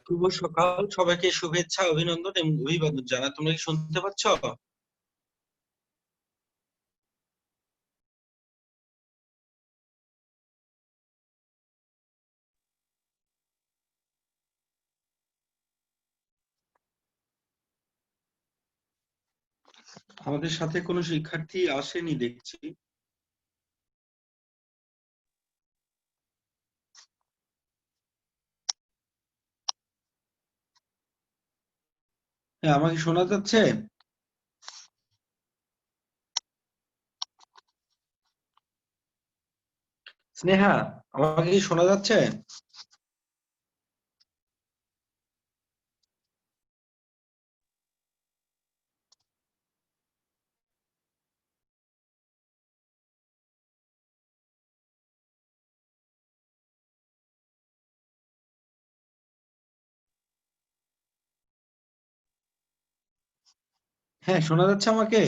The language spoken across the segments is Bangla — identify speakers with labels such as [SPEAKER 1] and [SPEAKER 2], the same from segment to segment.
[SPEAKER 1] শুভ সকাল, সবাইকে শুভেচ্ছা, অভিনন্দন এবং অভিবাদন জানাই। তোমরা কি শুনতে পাচ্ছ? আমাদের সাথে কোনো শিক্ষার্থী আসেনি দেখছি। হ্যাঁ, আমাকে শোনা যাচ্ছে? স্নেহা, আমাকে কি শোনা যাচ্ছে? হ্যাঁ, শোনা যাচ্ছে আমাকে?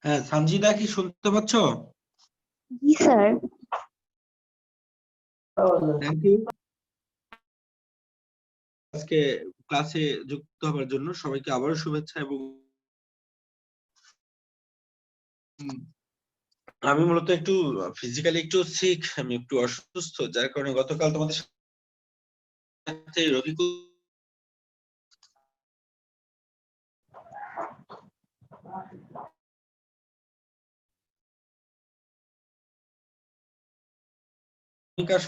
[SPEAKER 1] হ্যাঁ, সানজিদা কি শুনতে পাচ্ছ?
[SPEAKER 2] জি স্যার।
[SPEAKER 1] Thank you. আজকে ক্লাসে যুক্ত হবার জন্য সবাইকে আবারও শুভেচ্ছা এবং আমি মূলত একটু ফিজিক্যালি একটু সিক, আমি একটু অসুস্থ, যার কারণে গতকাল তোমাদের সাথে রফিকুল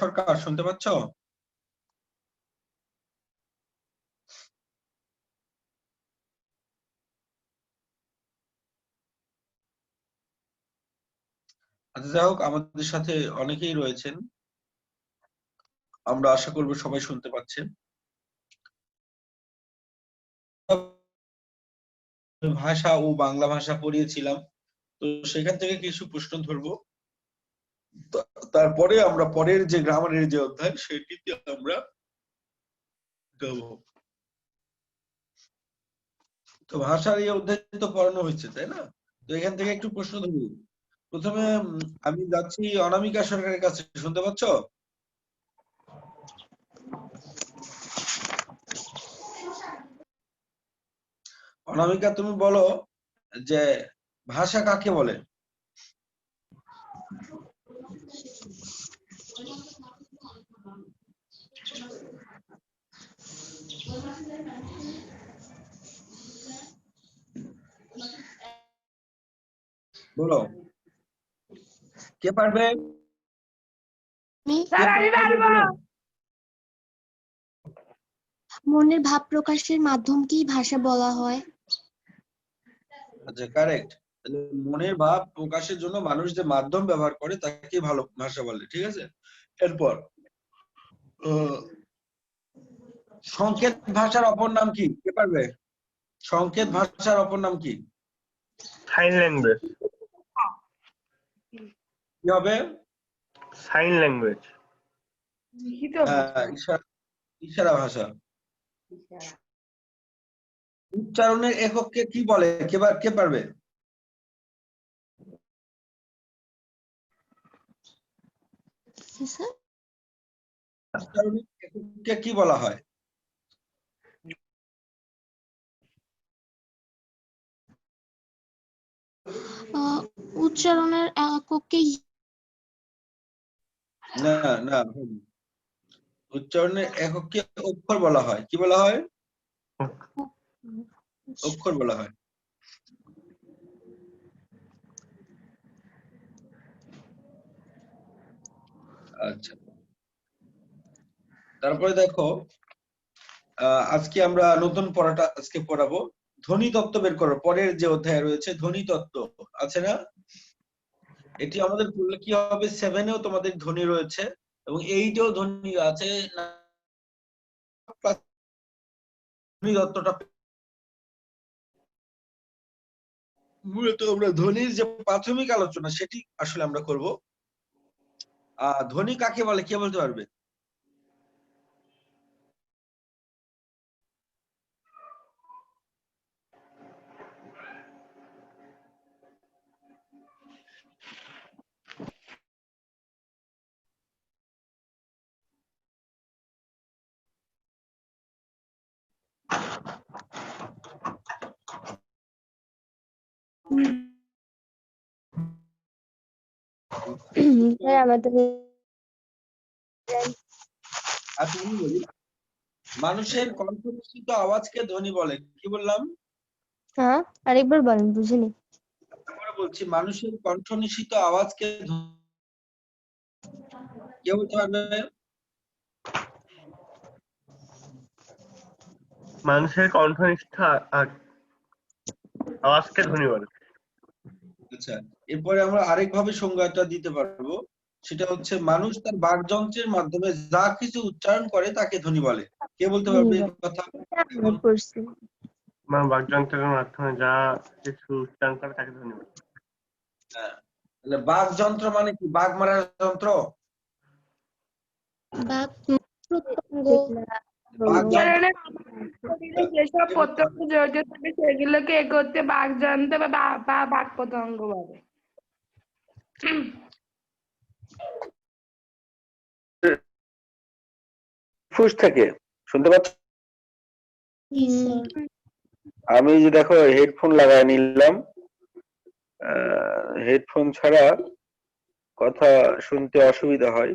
[SPEAKER 1] সরকার শুনতে পাচ্ছ? আচ্ছা, যাই হোক, আমাদের সাথে অনেকেই রয়েছেন, আমরা আশা করব সবাই শুনতে পাচ্ছেন। ভাষা ও বাংলা ভাষা পড়িয়েছিলাম, তো সেখান থেকে কিছু প্রশ্ন ধরবো। তারপরে আমরা পরের যে গ্রামারের যে অধ্যায় সেটিতে আমরা যাব। তো ভাষার এই অধ্যায় তো পড়ানো হয়েছে, তাই না? তো এখান থেকে একটু প্রশ্ন ধরবো। প্রথমে আমি যাচ্ছি অনামিকা সরকারের কাছে, শুনতে পাচ্ছ? অনামিকা, তুমি বলো যে ভাষা কাকে বলে? বলো, কে পারবে?
[SPEAKER 2] মনের ভাব প্রকাশের মাধ্যমকেই ভাষা বলা হয়।
[SPEAKER 1] আচ্ছা, কারেক্ট। তাহলে মনের ভাব প্রকাশের জন্য মানুষ যে মাধ্যম ব্যবহার করে তাকে ভালো ভাষা বলে, ঠিক আছে? এরপর সংকেত ভাষার অপর নাম কি, কে পারবে? সংকেত ভাষার অপর নাম কি?
[SPEAKER 3] Sign language.
[SPEAKER 1] কি হবে?
[SPEAKER 3] Sign language.
[SPEAKER 1] ইশারা ভাষা। উচ্চারণের একককে কি বলে, কে পারবে? উচ্চারণের একককে কি বলা হয়?
[SPEAKER 2] উচ্চারণের একককে
[SPEAKER 1] না না, উচ্চারণের একককে অক্ষর বলা হয়। কি বলা হয়? অক্ষর বলা হয়। আচ্ছা, তারপরে দেখো, আজকে আমরা নতুন পড়াটা আজকে পড়াবো। ধ্বনি তত্ত্ব বের করো, পরের যে অধ্যায় রয়েছে ধ্বনি তত্ত্ব, আছে না? এটি আমাদের পড়লে কি হবে, 7-এও তোমাদের ধ্বনি রয়েছে এবং 8-এও ধ্বনি আছে। ধ্বনি তত্ত্বটা মূলত আমরা ধ্বনির যে প্রাথমিক আলোচনা সেটি আসলে আমরা করব। ধ্বনি কাকে বলে, কে বলতে পারবে?
[SPEAKER 2] স্যার আমাদের
[SPEAKER 1] আচ্ছা আমি বলি, মানুষের কণ্ঠ নিঃসৃত আওয়াজকে ধ্বনি বলে, কি বললাম?
[SPEAKER 2] হ্যাঁ আরেকবার বলেন বুঝিনি।
[SPEAKER 1] আমরা বলছি মানুষের কণ্ঠ নিঃসৃত আওয়াজকে কে বলতে পারবে?
[SPEAKER 3] মানুষের কণ্ঠনিষ্ঠ আওয়াজকে ধ্বনি বলে।
[SPEAKER 1] আচ্ছা, এরপরে আমরা আরেকভাবে সংজ্ঞাটা দিতে পারবো, সেটা হচ্ছে মানুষ তার বাকযন্ত্রের মাধ্যমে যা কিছু উচ্চারণ করে তাকে ধ্বনি বলে। কে বলতে পারবে এই কথা?
[SPEAKER 2] মনে পড়ছে।
[SPEAKER 3] বাকযন্ত্রের মাধ্যমে যা কিছু উচ্চারণ করে তাকে ধ্বনি বলে।
[SPEAKER 1] হ্যাঁ, তাহলে বাকযন্ত্র মানে কি? বাঘ মারার যন্ত্র?
[SPEAKER 2] বাক প্রত্যঙ্গ
[SPEAKER 1] বাকযন্ত্র
[SPEAKER 4] শরীরে যেসব প্রত্যঙ্গ জড়িত থাকে সেগুলোকে একত্রে বাকযন্ত্র বা বাক প্রত্যঙ্গ বলে।
[SPEAKER 5] ফুস থেকে শুনতে পাচ্ছ? আমি যে দেখো হেডফোন লাগায় নিলাম, হেডফোন ছাড়া কথা শুনতে অসুবিধা হয়।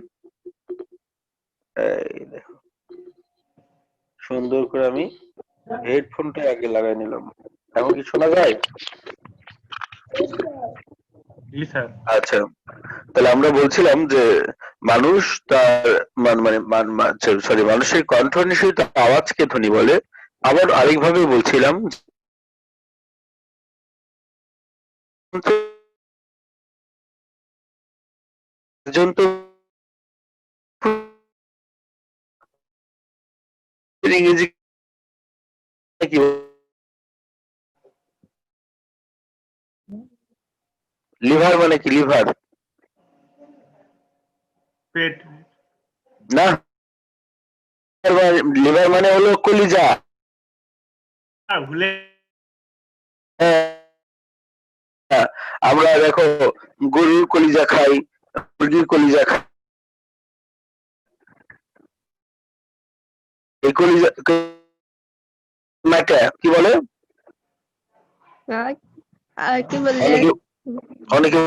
[SPEAKER 5] এই দেখো সুন্দর করে আমি হেডফোনটা আগে লাগাই নিলাম, এখন কি শোনা যায়?
[SPEAKER 3] জি স্যার।
[SPEAKER 5] আচ্ছা, তাহলে আমরা বলছিলাম যে মানুষ তার সরি মানুষের কণ্ঠ নিঃসৃত আওয়াজকে ধ্বনি বলে। আবার আরেকভাবে বলছিলাম পর্যন্ত ইংরেজি কি লিভার মানে কি? লিভার
[SPEAKER 3] পেট।
[SPEAKER 5] না, লিভার মানে হলো কলিজা।
[SPEAKER 3] ভুলে
[SPEAKER 5] হ্যাঁ, আমরা দেখো গরুর কলিজা খাই, মুরগির কলিজা খাই, এই কলিজা কি বলে?
[SPEAKER 2] আর কি বললে?
[SPEAKER 5] অনেকে অনেকে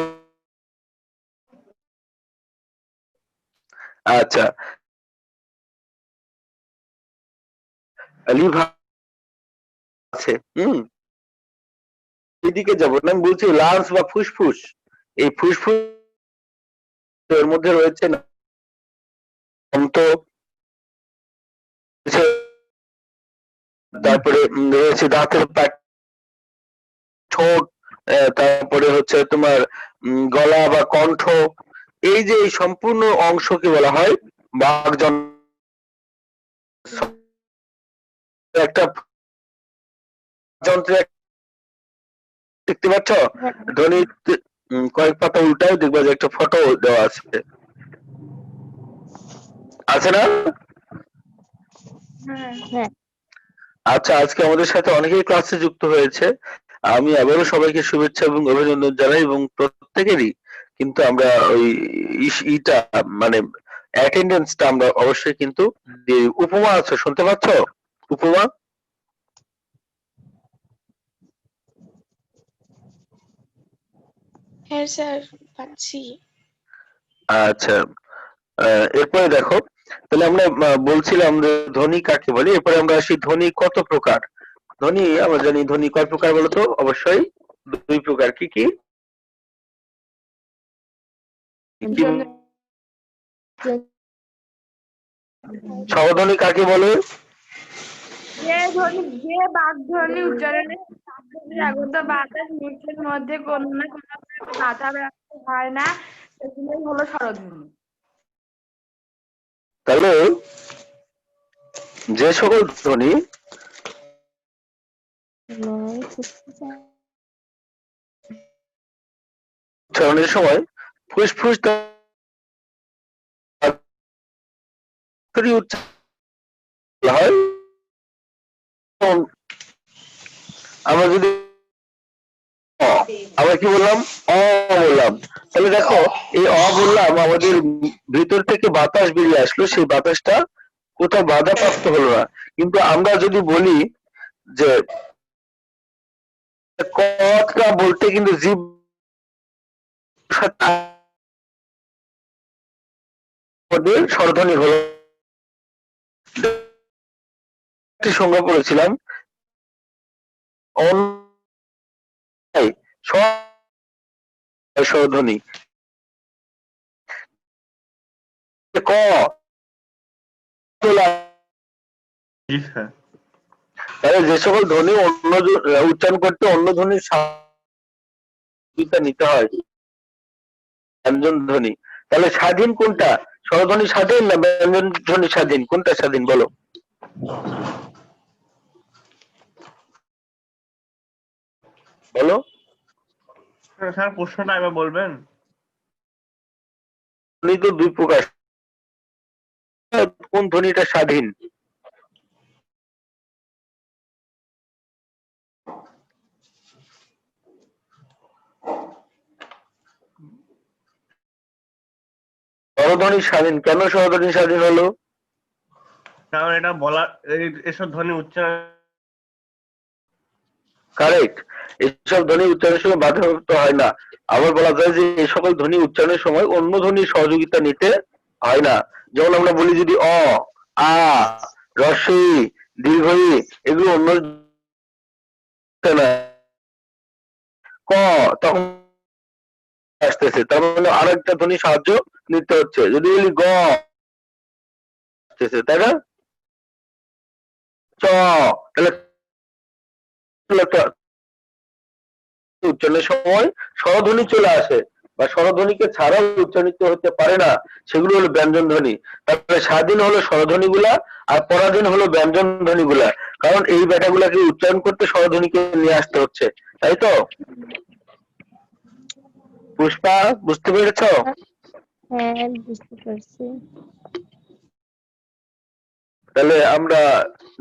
[SPEAKER 5] আচ্ছা লিভার আছে। এদিকে যাবো না, আমি বলছি লাংস বা ফুসফুস। এই ফুসফুস এর মধ্যে রয়েছে না তো, তারপরে রয়েছে দাঁতের পাট, ঠোঁট, তারপরে হচ্ছে তোমার গলা বা কণ্ঠ। এই যে এই সম্পূর্ণ অংশকে বলা হয় বাকযন্ত্র। একটা যন্ত্রে দেখতে পাচ্ছ, ধ্বনি কয়েক পাতা উল্টাও দেখবা যে একটা ফটো দেওয়া আছে, আছে না?
[SPEAKER 2] হ্যাঁ।
[SPEAKER 5] আচ্ছা, আজকে আমাদের সাথে অনেকেই ক্লাসে যুক্ত হয়েছে। আমি আবারও সবাইকে শুভেচ্ছা এবং অভিনন্দন জানাই, এবং প্রত্যেকেরই কিন্তু আমরা ওই ইটা মানে অ্যাটেন্ডেন্সটা আমরা অবশ্যই কিন্তু উপমা আছে, শুনতে পাচ্ছ? উপমা
[SPEAKER 4] হ্যাঁ স্যার পাচ্ছি।
[SPEAKER 5] আচ্ছা, এরপরে দেখো, তাহলে আমরা বলছিলাম যে ধ্বনি কাকে বলে। এরপরে আমরা আসি ধ্বনি কত প্রকার। ধ্বনি আমরা জানি, ধ্বনি কয় প্রকার বলতো? অবশ্যই 2 প্রকার। কি কি? স্বরধ্বনি কাকে বলে?
[SPEAKER 4] যে বাকধ্বনি উচ্চারণে বাকধ্বনির আগত বাতাস মুখের মধ্যে কোনো না কোনো বাধা প্রাপ্ত হয় না, সেগুলোই হলো স্বরধ্বনি।
[SPEAKER 5] তাহলে যে সকল ধ্বনি উচ্চারণের সময় ফুসফুস হয়, আমরা যদি আমরা কি বললাম? অ বললাম। তাহলে দেখো এই অ বললাম, আমাদের ভিতর থেকে বাতাস বেরিয়ে আসলো, সেই বাতাসটা কোথাও বাধাপ্রাপ্ত হলো না। কিন্তু আমরা যদি বলি যে কথা বলতে কিন্তু জীব স্বরধ্বনি হলো একটি সংজ্ঞা পড়েছিলাম স্বরধ্বনি ক
[SPEAKER 3] জি স্যার।
[SPEAKER 5] তাহলে যে সকল ধ্বনি অন্য উচ্চারণ করতে অন্য ধ্বনির সহায়তা নিতে হয় ব্যঞ্জন ধ্বনি, তাহলে স্বাধীন কোনটা? স্বরধ্বনি স্বাধীন না ব্যঞ্জন ধ্বনি স্বাধীন? কোনটা স্বাধীন বলো? বলো।
[SPEAKER 3] স্যার প্রশ্নটা একবার বলবেন?
[SPEAKER 5] ধ্বনি তো দুই প্রকার, কোন ধ্বনিটা স্বাধীন? স্বরধ্বনি স্বাধীন। কেন স্বরধ্বনি স্বাধীন হলো?
[SPEAKER 3] কারণ এটা বলা এসব ধ্বনি উচ্চারণ
[SPEAKER 5] কারেক্ট। এসব ধ্বনি উচ্চারণের সময় বাধাপ্রাপ্ত হয় না। আবার বলা যায় যে এই সকল ধ্বনি উচ্চারণের সময় অন্য ধ্বনির সহযোগিতা নিতে হয় না। যেমন আমরা বলি যদি অ, আ, হ্রস্ব ই, দীর্ঘ ই, এগুলো অন্য না। ক তখন আসতেছে, তার মানে আরেকটা ধ্বনি সাহায্য নিতে হচ্ছে। যদি বলি গ আসতেছে, তাই না? চ, তাহলে উচ্চারণের সময় স্বরধ্বনি চলে আসে বা স্বরধ্বনিকে ছাড়া উচ্চারিত হতে পারে না, সেগুলো হলো ব্যঞ্জন ধ্বনি। তারপরে স্বাধীন হলো স্বরধ্বনি গুলা আর পরাধীন হলো ব্যঞ্জন ধ্বনি গুলা, কারণ এই ব্যাটাগুলাকে উচ্চারণ করতে স্বরধ্বনিকে নিয়ে আসতে হচ্ছে, তাই তো? পুষ্পা, বুঝতে পেরেছ?
[SPEAKER 2] হ্যাঁ, বুঝতে পারছি।
[SPEAKER 5] তাহলে আমরা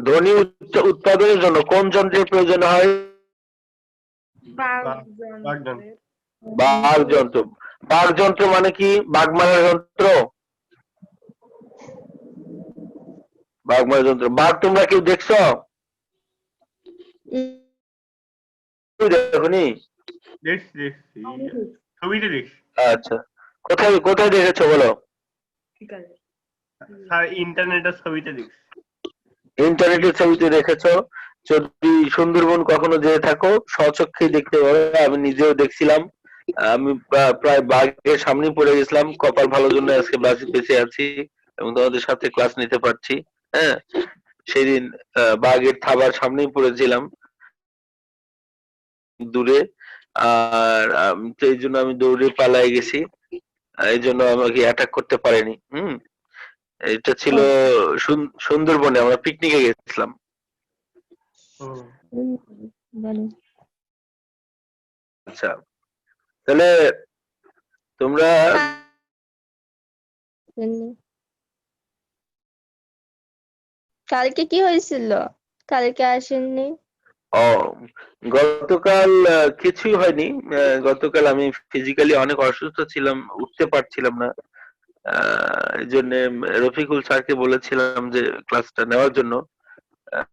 [SPEAKER 5] ধ্বনি উৎপাদনের জন্য কোন যন্ত্রের প্রয়োজন হয়?
[SPEAKER 3] বাগযন্ত্র।
[SPEAKER 5] বাগ যন্ত্র। বাগ যন্ত্র মানে কি? বাগ মারার যন্ত্র। বাগ মারার যন্ত্র। বাঘ তোমরা কেউ দেখছো? দেখনি?
[SPEAKER 3] দেখছি ছবিতে দেখছি।
[SPEAKER 5] আচ্ছা, কোথায় কোথায় দেখেছো বলো?
[SPEAKER 3] স্যার ইন্টারনেটের ছবিতে দেখছি।
[SPEAKER 5] ইন্টারনেটের ছবিতে দেখেছো? যদি সুন্দরবন কখনো যেয়ে থাকো স্বচক্ষে দেখতে পাবে, আমি নিজেও দেখছিলাম। আমি প্রায় বাঘের সামনেই পড়ে গেছিলাম, কপাল ভালো জন্য আজকে বেঁচে আছি এবং তোমাদের সাথে ক্লাস নিতে পারছি। হ্যাঁ, সেদিন বাঘের থাবার সামনেই পড়েছিলাম দূরে, আর এই জন্য আমি দৌড়ে পালাই গেছি, এই জন্য আমাকে অ্যাটাক করতে পারেনি। এটা ছিল সুন্দরবনে, আমরা পিকনিকে গেছিলাম।
[SPEAKER 2] বলো।
[SPEAKER 5] আচ্ছা, তাহলে তোমরা
[SPEAKER 2] কালকে কি হয়েছিল? কালকে আসেননি?
[SPEAKER 5] ও, গতকাল কিছুই হয়নি। গতকাল আমি ফিজিক্যালি অনেক অসুস্থ ছিলাম, উঠতে পারছিলাম না। এই জন্য রফিকুল স্যারকে বলেছিলাম যে ক্লাসটা নেওয়ার জন্য। আহ,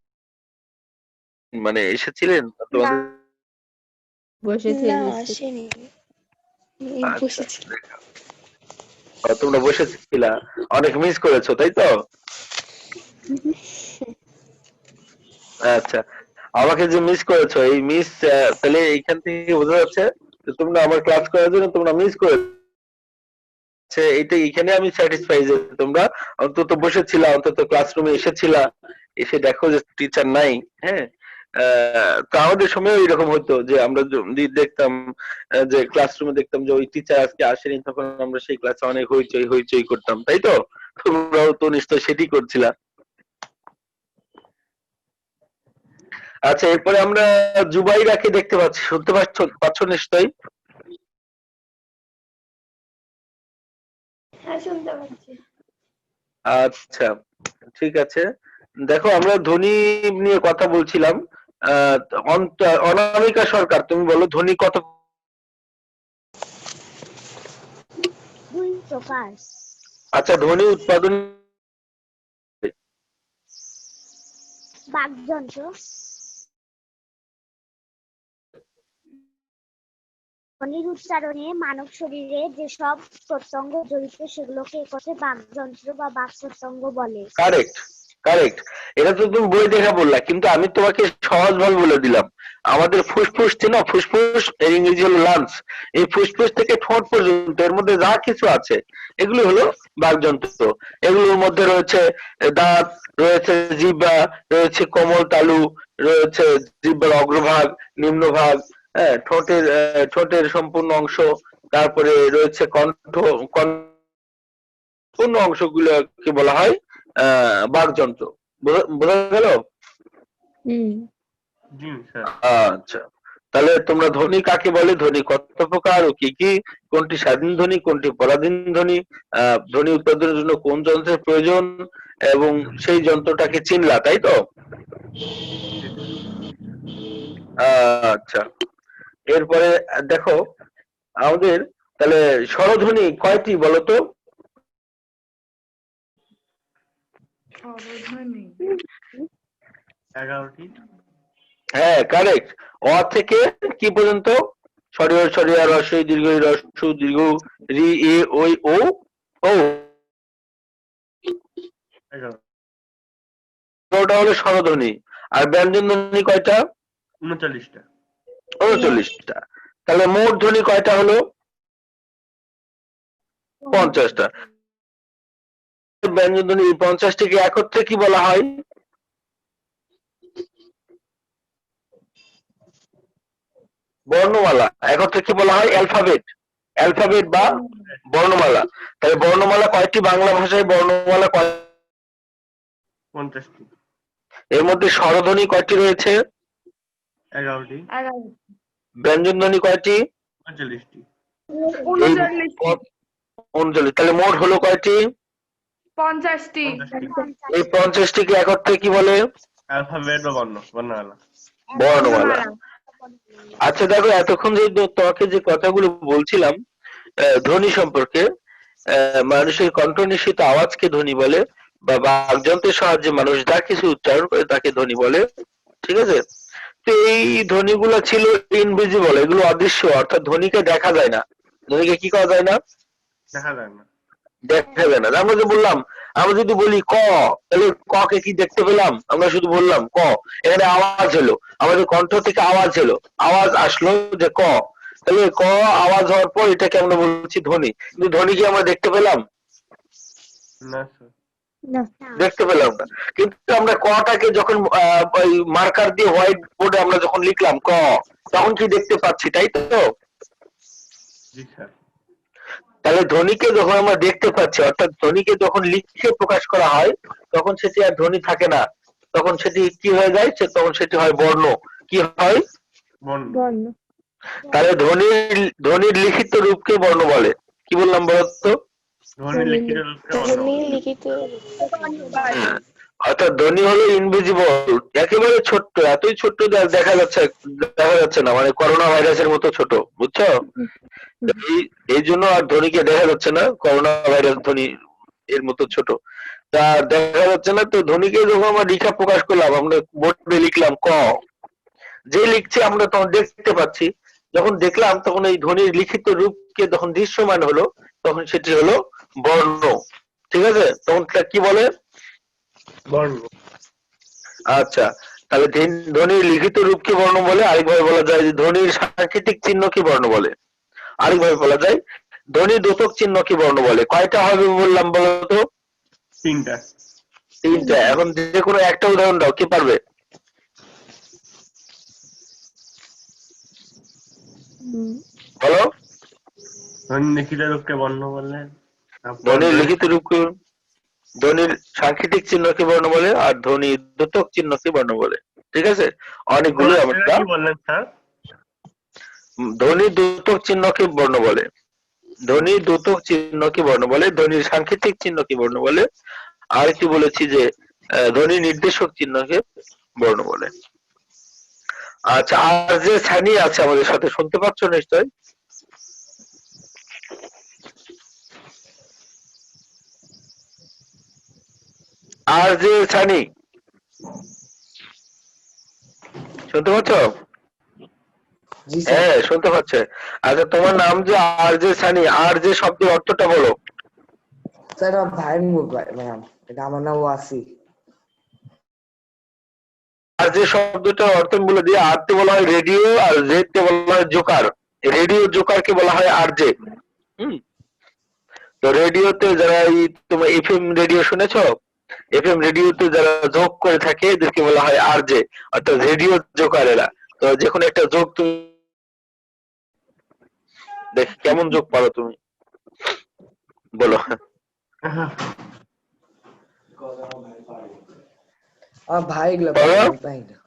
[SPEAKER 5] মানে এসেছিলেন তোমাদের?
[SPEAKER 2] বসেছিল।
[SPEAKER 6] আসেনি।
[SPEAKER 5] আচ্ছা,
[SPEAKER 6] বসেছিল।
[SPEAKER 5] তোমরা বসেছিলা, অনেক মিস করেছো তাই তো? আচ্ছা, আমাকে যে মিস করেছো, এই মিস তাহলে এইখান থেকে বোঝা যাচ্ছে যে তোমরা আমার ক্লাস করার জন্য তোমরা মিস করেছো। এটা এখানে আমি স্যাটিসফাই যে তোমরা অন্তত বসেছিলা, অন্তত ক্লাসরুমে এসেছিলা, এসে দেখো যে টিচার নাই। হ্যাঁ, তো আমাদের সময় এরকম হতো যে আমরা যদি দেখতাম যে ক্লাসরুমে দেখতাম যে ওই টিচার আজকে আসেনি, তখন আমরা সেই ক্লাসে অনেক হইচই হইচই করতাম, তাই তো? তোমরাও তো নিশ্চয়ই সেটি করছিলা। আচ্ছা, এরপরে আমরা জুবাইরাকে দেখতে পাচ্ছি, শুনতে পাচ্ছ নিশ্চয়ই?
[SPEAKER 6] হ্যাঁ, শুনতে পাচ্ছি।
[SPEAKER 5] আচ্ছা, ঠিক আছে। দেখো, আমরা ধ্বনি নিয়ে কথা বলছিলাম। আহ, অনামিকা সরকার, তুমি বলো ধ্বনি কত?
[SPEAKER 6] 2 প্রকার।
[SPEAKER 5] আচ্ছা, ধ্বনি উৎপাদন
[SPEAKER 6] বাগযন্ত্র। ধ্বনির উচ্চারণে মানব শরীরে যেসব প্রত্যঙ্গ জড়িত সেগুলোকে একথে বাকযন্ত্র বা বাক প্রত্যঙ্গ বলে।
[SPEAKER 5] Correct, correct. এটা তো তুমি বই দেখা বললা, কিন্তু আমি তোমাকে সহজভাবে বলে দিলাম। আমাদের ফুসফুস না, ফুসফুস এর ইংরেজি হলো লাংস। এই ফুসফুস থেকে ঠোঁট পর্যন্ত এর মধ্যে যা কিছু আছে এগুলো হলো বাকযন্ত্র। এগুলোর মধ্যে রয়েছে দাঁত, রয়েছে জিহ্বা, রয়েছে কোমল তালু, রয়েছে জিহ্বার অগ্রভাগ, নিম্নভাগ, হ্যাঁ, ঠোঁটের সম্পূর্ণ অংশ, তারপরে রয়েছে কণ্ঠ, পূর্ণ অংশগুলোকে বলা হয় বাকযন্ত্র। বোঝা গেল?
[SPEAKER 3] জি স্যার।
[SPEAKER 5] আচ্ছা, তাহলে তোমরা ধ্বনি কাকে বলে, ধ্বনি কত প্রকার ও কি কি, কোনটি স্বাধীন ধ্বনি, কোনটি পরাধীন ধ্বনি, ধ্বনি উৎপাদনের জন্য কোন যন্ত্রের প্রয়োজন, এবং সেই যন্ত্রটাকে চিনলা, তাই তো? আচ্ছা, এরপরে দেখো আমাদের তাহলে স্বরধ্বনি কয়টি বলতো?
[SPEAKER 4] স্বরধ্বনি
[SPEAKER 3] 11টি।
[SPEAKER 5] হ্যাঁ, কারেক্ট। অ থেকে কি পর্যন্ত? সরিয় সরিয়া রস্বই দীর্ঘ রস্যু দীর্ঘ রি এ ওই ও ও।
[SPEAKER 3] 11।
[SPEAKER 5] ওটা হলো স্বরধ্বনি। আর ব্যঞ্জন ধ্বনি কয়টা?
[SPEAKER 3] 39টা।
[SPEAKER 5] 39টা। তাহলে মোট ধ্বনি কয়টা হলো? 50টা। ব্যঞ্জন ধ্বনি 50টিকে একত্রে কি বলা হয়? বর্ণমালা। একত্রে কি বলা হয়? অ্যালফাবেট। অ্যালফাবেট বা বর্ণমালা। তাহলে বর্ণমালা কয়টি? বাংলা ভাষায় বর্ণমালা
[SPEAKER 3] 50টি।
[SPEAKER 5] এর মধ্যে স্বরধ্বনি কয়টি রয়েছে?
[SPEAKER 3] 11টি।
[SPEAKER 5] ব্যঞ্জন ধ্বনি কয়টি?
[SPEAKER 3] 39টি।
[SPEAKER 5] 39। তাহলে মোট হলো কয়টি?
[SPEAKER 4] 50টি।
[SPEAKER 5] এই 50টিকে একত্রে কি বলে?
[SPEAKER 3] অ্যালফাবেট বা বর্ণমালা।
[SPEAKER 5] বর্ণমালা। আচ্ছা দেখো, এতক্ষণ যে তোমাকে যে কথাগুলো বলছিলাম ধ্বনি সম্পর্কে, মানুষের কণ্ঠ নিঃসৃত আওয়াজকে ধ্বনি বলে, বা বাকযন্ত্রের সাহায্যে মানুষ যা কিছু উচ্চারণ করে তাকে ধ্বনি বলে। ঠিক আছে? তো এই ধ্বনিগুলো ছিল ইনভিজিবল, এগুলো অদৃশ্য, অর্থাৎ ধ্বনিকে দেখা যায় না। ধ্বনিকে কি করা যায় না?
[SPEAKER 3] দেখা যায় না।
[SPEAKER 5] দেখা যায় না। আমরা যে বললাম, আমরা যদি বলি ক, তাহলে ক কে কি দেখতে পেলাম? আমরা শুধু বললাম ক, এখানে আওয়াজ হলো, আমাদের কণ্ঠ থেকে আওয়াজ হলো, আওয়াজ আসলো যে ক, তাহলে ক আওয়াজ হওয়ার পর এটাকে আমরা বলছি ধ্বনি। কিন্তু ধ্বনি কি আমরা দেখতে পেলাম?
[SPEAKER 3] না স্যার।
[SPEAKER 2] না।
[SPEAKER 5] দেখতে পেলাম না। কিন্তু আমরা কটাকে যখন ওই মার্কার দিয়ে হোয়াইট বোর্ডে আমরা যখন লিখলাম ক, তখন কি দেখতে পাচ্ছি, তাই তো?
[SPEAKER 3] জি স্যার।
[SPEAKER 5] তাহলে ধ্বনিকে যখন আমরা দেখতে পাচ্ছি, অর্থাৎ ধ্বনিকে যখন লিখে প্রকাশ করা হয়, তখন সেটি আর ধ্বনি থাকে না, তখন সেটি কি হয়ে যায়? তখন সেটি হয় বর্ণ। কি হয়?
[SPEAKER 2] বর্ণ।
[SPEAKER 5] তাহলে ধ্বনির লিখিত রূপকে বর্ণ বলে। কি বললাম বলতো?
[SPEAKER 3] ধ্বনি লিখিত রূপকে বর্ণ বলে।
[SPEAKER 2] লিখিত।
[SPEAKER 5] অর্থাৎ ধ্বনি হলো ইনভিজিবল, একেবারে ছোট্ট, এতই ছোট্ট যে আর দেখা যাচ্ছে না, মানে করোনা ভাইরাসের মতো ছোট, বুঝছো? এই জন্য আর ধ্বনিকে দেখা যাচ্ছে না, করোনা ভাইরাস ধ্বনি এর মতো ছোট, তা দেখা যাচ্ছে না। তো ধ্বনিকে যখন আমরা লিখা প্রকাশ করলাম, আমরা বোর্ডে লিখলাম ক, যে লিখছে আমরা তখন দেখতে পাচ্ছি, যখন দেখলাম তখন এই ধ্বনির লিখিত রূপকে যখন দৃশ্যমান হলো, তখন সেটি হলো বর্ণ। ঠিক আছে? তখন কি বলে?
[SPEAKER 3] বর্ণ।
[SPEAKER 5] আচ্ছা, তাহলে ধ্বনির লিখিত রূপকে বর্ণ বলে। আরেকভাবে বলা যায় যে ধ্বনির সাংকেতিক চিহ্নকে বর্ণ বলে। আরেকভাবে বলা যায় ধ্বনি দ্যোতক চিহ্নকে বর্ণ বলে। কয়টা হবে বললাম বলতো?
[SPEAKER 3] 3টা।
[SPEAKER 5] 3টা। এখন যে কোনো একটা উদাহরণ দাও, কি পারবে? বলো।
[SPEAKER 3] ধ্বনি লিখিত রূপকে বর্ণ বলে।
[SPEAKER 5] ধ্বনির লিখিত রূপকে, ধ্বনির সাংকেতিক চিহ্নকে বর্ণ বলে, আর ধ্বনি দ্যোতক চিহ্নকে বর্ণ বলে। ঠিক আছে? অনেকগুলো আমরা
[SPEAKER 3] কি বললেন স্যার?
[SPEAKER 5] ধ্বনি দ্যোতক চিহ্নকে বর্ণ বলে, ধ্বনি দ্যোতক চিহ্নকে বর্ণ বলে, ধ্বনির সাংকেতিক চিহ্নকে বর্ণ বলে, আর কি বলেছি যে ধ্বনি নির্দেশক চিহ্নকে বর্ণ বলে। আচ্ছা, আর যে সানি আছে আমাদের সাথে, শুনতে পাচ্ছ নিশ্চয়? আর যে সানি, শুনতে পাচ্ছ?
[SPEAKER 7] জি স্যার।
[SPEAKER 5] হ্যাঁ শুনতে পাচ্ছে। আচ্ছা তোমার নাম যে আর জে সানি, আর জে শব্দের অর্থটা বলো।
[SPEAKER 7] স্যার আমার ভাইয়ের ম্যাম, এটা আমার নাম ওয়াসি।
[SPEAKER 5] আর যে শব্দটার অর্থ আমি বলে দিই, আর তে বলা হয় রেডিও আর জে তে বলা হয় জোকার। রেডিও জোকারকে বলা হয় আর জে। তো রেডিওতে যারা এই তোমার এফএম রেডিও শুনেছো, এফএম রেডিওতে যারা যোগ করে থাকে এদেরকে বলা হয় আর জে, অর্থাৎ রেডিও জোকারেরা। তো যে কোনো একটা যোগ তুমি দেখ কেমন যোগ পারো তুমি বলো।
[SPEAKER 7] আমার ভাই এগুলো
[SPEAKER 5] পারো?
[SPEAKER 7] পারে, আমি পাই না।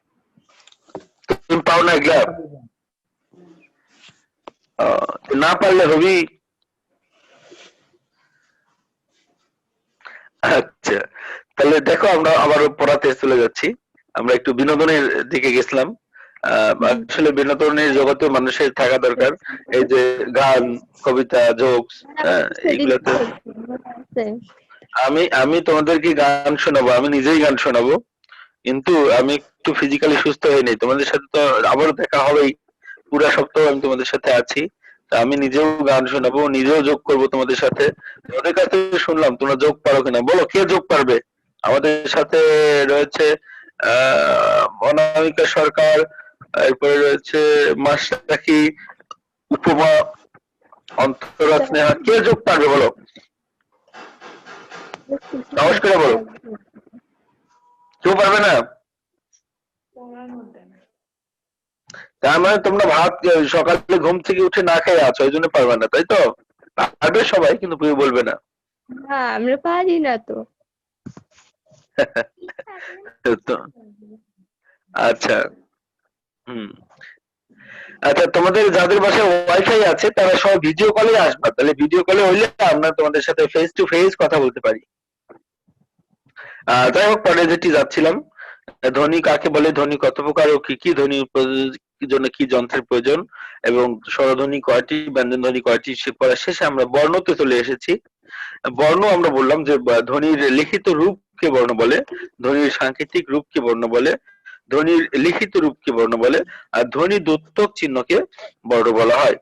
[SPEAKER 5] তুমি পাও না এগুলা? না পারলে হবি। আচ্ছা তাহলে দেখো আমরা আবারও পড়াতে চলে যাচ্ছি। আমরা একটু বিনোদনের দিকে গেছিলাম। আসলে বিনোদনের জগতে মানুষের থাকা দরকার। এই যে গান, কবিতা, জোকস, এইগুলোতে
[SPEAKER 2] আছে।
[SPEAKER 5] আমি তোমাদেরকে গান শোনাবো, আমি নিজেই গান শোনাবো, কিন্তু আমি একটু ফিজিক্যালি সুস্থ হইনি। তোমাদের সাথে তো আবারও দেখা হবেই, পুরা সপ্তাহ আমি তোমাদের সাথে আছি। তা আমি নিজেও গান শোনাবো, নিজেও যোগ করবো তোমাদের সাথে। তোমাদের কাছে শুনলাম তোমরা যোগ পারো কিনা, বলো কে যোগ পারবে। আমাদের সাথে রয়েছে অনামিকা সরকার, এরপরে রয়েছে মাশরাফি, উপমা, অন্তরা স্নেহা, কে যোগ পারবে বলো, সাহস করে বলো। কেউ পারবে না? তার মানে তোমরা ভাত সকালে ঘুম থেকে উঠে না খেয়ে আছো, এই জন্য পারবে না, তাই তো? পারবে সবাই, কিন্তু কেউ বলবে না।
[SPEAKER 2] না আমরা পারি না তো।
[SPEAKER 5] তো আচ্ছা, আচ্ছা তোমাদের যাদের বাসায় ওয়াইফাই আছে তারা সব ভিডিও কলে আসবা, তাহলে ভিডিও কলে হইলে আমরা তোমাদের সাথে ফেস টু ফেস কথা বলতে পারি। যাই হোক, পরে যেটি যাচ্ছিলাম, ধ্বনি কাকে বলে, ধ্বনি কত প্রকার ও কি কি, ধ্বনি জন্য কি যন্ত্রের প্রয়োজন, এবং স্বরধ্বনি কয়টি, ব্যঞ্জন ধ্বনি কয়টি, সে পড়ার শেষে আমরা বর্ণতে চলে এসেছি। বর্ণ আমরা বললাম যে ধ্বনির লিখিত রূপকে বর্ণ বলে, ধ্বনির সাংকেতিক রূপকে বর্ণ বলে, ধ্বনির লিখিত রূপকে বর্ণ বলে, আর ধ্বনি দ্যোতক চিহ্নকে বর্ণ বলা হয়।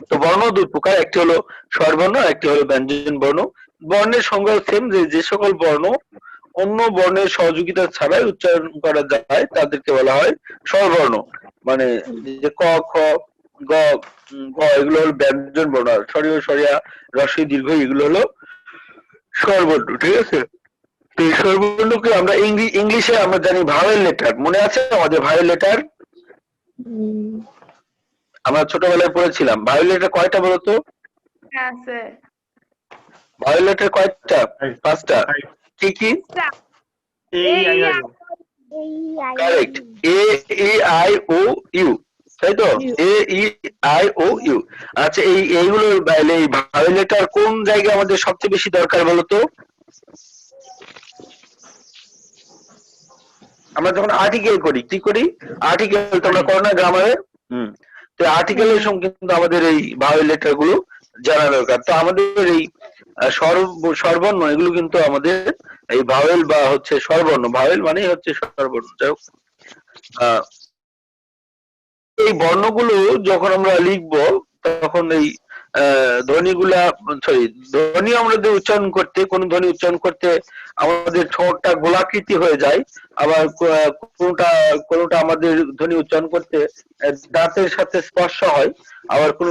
[SPEAKER 5] তো বর্ণ দুই প্রকার, একটি হলো স্বরবর্ণ, একটি হলো ব্যঞ্জন বর্ণ। বর্ণের সংজ্ঞা সেম, যে সকল বর্ণ অন্য বর্ণের সহযোগিতা ছাড়াই উচ্চারণ করা যায় তাদেরকে বলা হয় স্বরবর্ণ। মানে যে ক, খ, গ, ঘ এগুলো হলো ব্যঞ্জন বর্ণ, আর সরিয়, সরিয়া, রস্বই, দীর্ঘ এগুলো হলো স্বরবর্ণ। ঠিক আছে? তো এই স্বরবর্ণকে আমরা ইংলিশে আমরা জানি ভাওয়েল লেটার। মনে আছে আমাদের ভাওয়েল লেটার? আমরা ছোটবেলায় পড়েছিলাম। ভাওয়েল লেটার কয়টা বলতো?
[SPEAKER 4] আছে
[SPEAKER 5] ভাওয়েল লেটার কয়টা? 5টা। কি কি? Correct. A E I O U, তাই তো? A E I O U. আচ্ছা এইগুলো এই ভাওয়েল লেটার কোন জায়গায় আমাদের সবচেয়ে বেশি দরকার বলতো? আমরা যখন আর্টিকেল করি, কি করি? আর্টিকেল তোমরা করো না গ্রামারে? তো আর্টিকেলের সঙ্গে কিন্তু আমাদের এই ভাওয়েল লেটার গুলো জানা দরকার। তো আমাদের এই স্বরবর্ণ এগুলো কিন্তু আমাদের এই ভাওয়েল বা হচ্ছে স্বরবর্ণ, ভাওয়েল মানে হচ্ছে স্বরবর্ণ। যাই হোক, এই বর্ণগুলো যখন আমরা লিখবো তখন এই ধ্বনিগুলা, সরি, ধ্বনি আমাদের উচ্চারণ করতে, কোন ধ্বনি উচ্চারণ করতে আমাদের ঠোঁটটা গোলাকৃতি হয়ে যায়, আবার কোনটা আমাদের ধ্বনি উচ্চারণ করতে দাঁতের সাথে স্পর্শ হয়, আবার কোন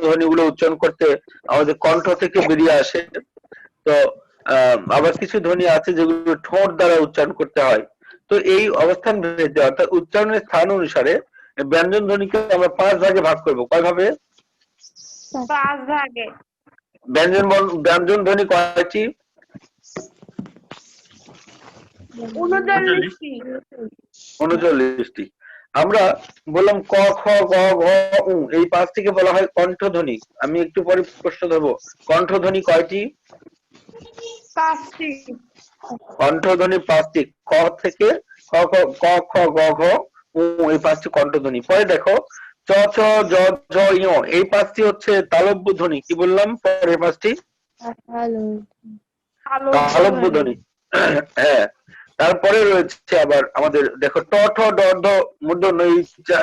[SPEAKER 5] ধ্বনিগুলো উচ্চারণ করতে আমাদের কণ্ঠ থেকে বেরিয়ে আসে। তো আবার কিছু ধ্বনি আছে যেগুলো ঠোঁট দ্বারা উচ্চারণ করতে হয়। তো এই অবস্থান ভেদে, অর্থাৎ উচ্চারণের স্থান অনুসারে ব্যঞ্জন ধ্বনিকে আমরা 5 ভাগে ভাগ করব। কয় ভাবে?
[SPEAKER 4] 5 ভাগে।
[SPEAKER 5] ব্যঞ্জন ধ্বনি কয়টি? 39টি। আমরা বললাম ক, খ, গ, ঘ, উ, এই 5টিকে বলা হয় কণ্ঠধ্বনি। আমি একটু পরে প্রশ্ন ধরবো, কণ্ঠধ্বনি কয়টি?
[SPEAKER 4] 5টি।
[SPEAKER 5] কণ্ঠধ্বনি 5টি। ক থেকে ক, খ, গ, ঘ, উ, এই 5টি কণ্ঠধ্বনি। পরে দেখো চ, ছ, জ, ঝ, ঞ, এই 5টি হচ্ছে তালব্য ধ্বনি। কি বললাম পরের 5টি? তালব্য ধ্বনি। হ্যাঁ, তারপরে রয়েছে আবার আমাদের দেখো ট ঠ ড ঢ মূর্ধন্য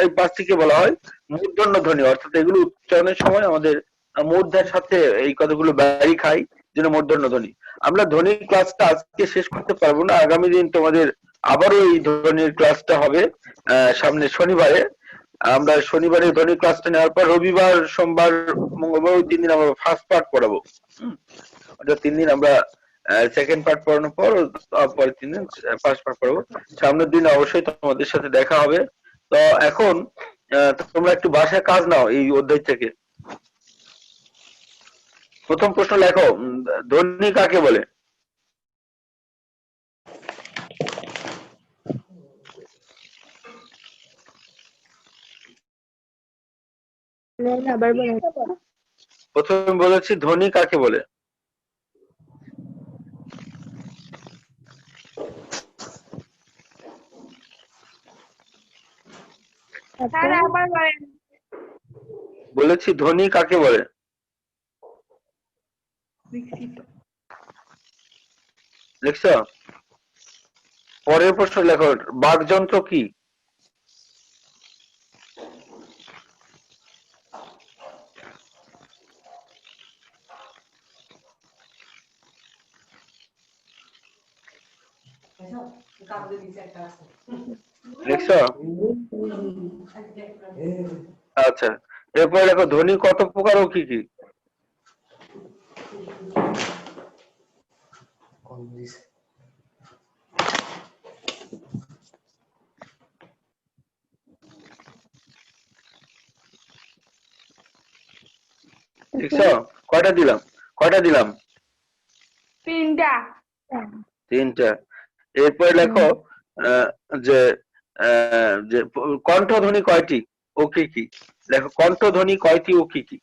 [SPEAKER 5] এই পাঁচটিকে বলা হয় মূর্ধন্য ধ্বনি, অর্থাৎ এগুলো উচ্চারণের সময় আমাদের মূর্ধের সাথে এই কথাগুলো ব্যারি খাই, যেন মূর্ধন্য ধ্বনি। আমরা ধ্বনির ক্লাসটা আজকে শেষ করতে পারবো না, আগামী দিন তোমাদের আবারও এই ধ্বনির ক্লাসটা হবে সামনে শনিবারে। আমরা শনিবারে ধ্বনির ক্লাসটা নেওয়ার পর রবিবার, সোমবার, মঙ্গলবার ওই 3 দিন আমরা ফার্স্ট পার্ট পড়াবো। অর্থাৎ 3 দিন আমরা সেকেন্ড পার্ট পড়ানোর পর পরের 3 দিন ফার্স্ট পার্ট পড়াবো। সামনের দিন অবশ্যই তোমাদের সাথে দেখা হবে। তো এখন তোমরা একটু বাসায় কাজ নাও এই অধ্যায় থেকে। প্রথম প্রশ্ন লেখো, ধ্বনি কাকে বলে?
[SPEAKER 2] আবার বলেন।
[SPEAKER 5] প্রথমে বলেছি ধ্বনি কাকে বলে?
[SPEAKER 4] স্যার আবার বলেন।
[SPEAKER 5] বলেছি ধ্বনি কাকে বলে? দেখছো? পরের প্রশ্ন লেখো, বাকযন্ত্র কি? দেখছো? আচ্ছা, এরপরে দেখো ধ্বনি কত প্রকার ও কি কি? দেখছো? কয়টা দিলাম?
[SPEAKER 4] 3টা।
[SPEAKER 5] 3টা। এরপরে লেখো যে যে কণ্ঠধ্বনি কয়টি ও কি কি? দেখো কণ্ঠধ্বনি কয়টি ও কি কি?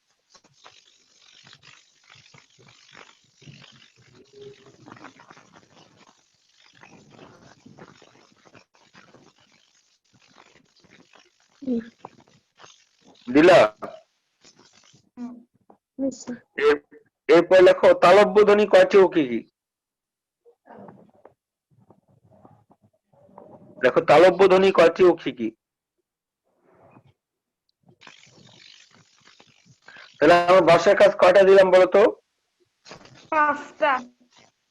[SPEAKER 5] দিলা? এরপরে লেখো তালব্য ধ্বনি কয়টি ও কি কি? দেখো তালব্য ধ্বনি কয়টি ও কি কি? তাহলে আমার বাসার কাজ কয়টা দিলাম বলতো?
[SPEAKER 4] 5টা।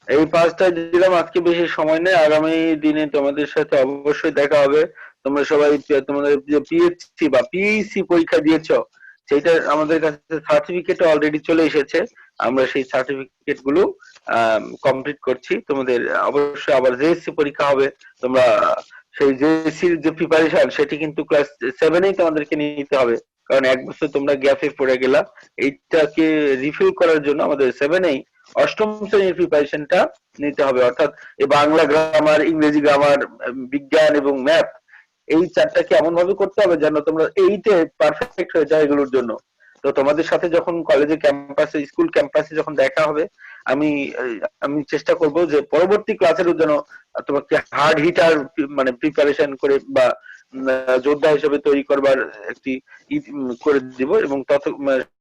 [SPEAKER 5] এই 5টা দিলাম। আজকে বেশি সময় নেই, আগামী দিনে তোমাদের সাথে অবশ্যই দেখা হবে। তোমরা সবাই তোমাদের যে পিএইচসি বা পিইসি পরীক্ষা দিয়েছো, সেটা আমাদের কাছে সার্টিফিকেট অলরেডি চলে এসেছে। আমরা সেই সার্টিফিকেট গুলো কমপ্লিট করছি। তোমাদের অবশ্যই আবার জেএসসি পরীক্ষা হবে। তোমরা সেই জেএসসির যে প্রিপারেশন, সেটি কিন্তু ক্লাস 7এই তোমাদেরকে নিতে হবে, কারণ 1 বছর তোমরা গ্যাপে পড়ে গেলা। এইটাকে রিফিল করার জন্য আমাদের 7এই 8ম শ্রেণীর প্রিপারেশনটা নিতে হবে। অর্থাৎ এই বাংলা গ্রামার, ইংরেজি গ্রামার, বিজ্ঞান এবং ম্যাথ, এই 4টাকে এমন ভাবে করতে হবে যেন তোমরা 8এ পারফেক্ট হয়ে যাও এগুলোর জন্য। তো তোমাদের সাথে যখন কলেজে ক্যাম্পাসে, স্কুল ক্যাম্পাসে যখন দেখা হবে, আমি চেষ্টা করব যে পরবর্তী ক্লাসের জন্য তোমাকে হার্ড হিটার মানে প্রিপারেশন করে বা যোদ্ধা হিসেবে তৈরি করবার একটি করে দিব। এবং তত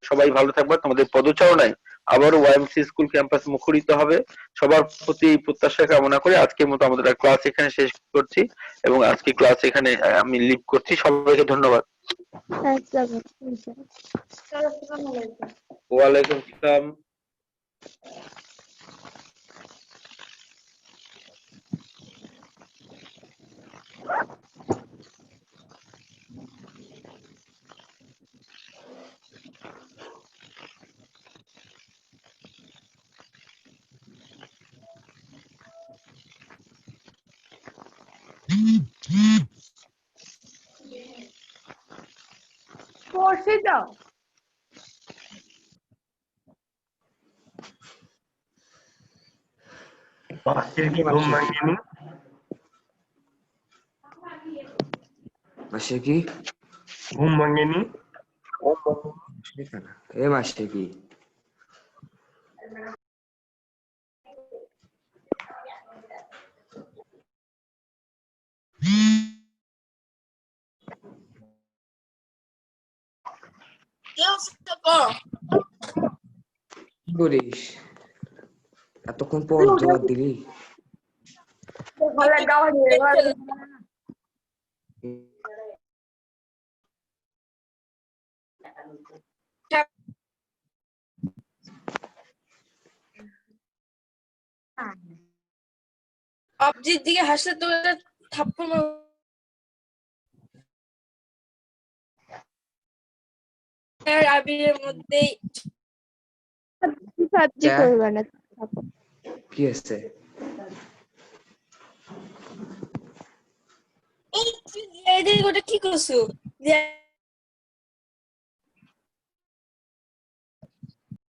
[SPEAKER 5] সবাই ভালো থাকবে। তোমাদের পদচারণায় আবারও ওয়াইএমসি স্কুল ক্যাম্পাস মুখরিত হবে। সবার প্রতি প্রত্যাশা কামনা করে আজকের মতো আমাদের ক্লাস এখানে শেষ করছি, এবং আজকে ক্লাস এখানে আমি লিভ করছি। সবাইকে ধন্যবাদ। ওয়ালাইকুম আসসালাম।
[SPEAKER 4] পড়ছি তো।
[SPEAKER 3] বাসের কি ঘুম ভাঙেনি?
[SPEAKER 7] মাসে কি
[SPEAKER 3] ঘুম ভাঙেনি?
[SPEAKER 7] এ মাসে কি কি করিস? এতক্ষণ পর জবাব দিলি?
[SPEAKER 4] ভালো গাওয়া দিয়ে
[SPEAKER 8] অবজির দিকে হাসলে তো একটা থাপ্পড় মারবো। আর আবিরের মধ্যেই
[SPEAKER 2] সাবজি
[SPEAKER 7] যা।
[SPEAKER 2] করবে না
[SPEAKER 7] কি হয়েছে?
[SPEAKER 8] এই তুই ওটা কি করছো?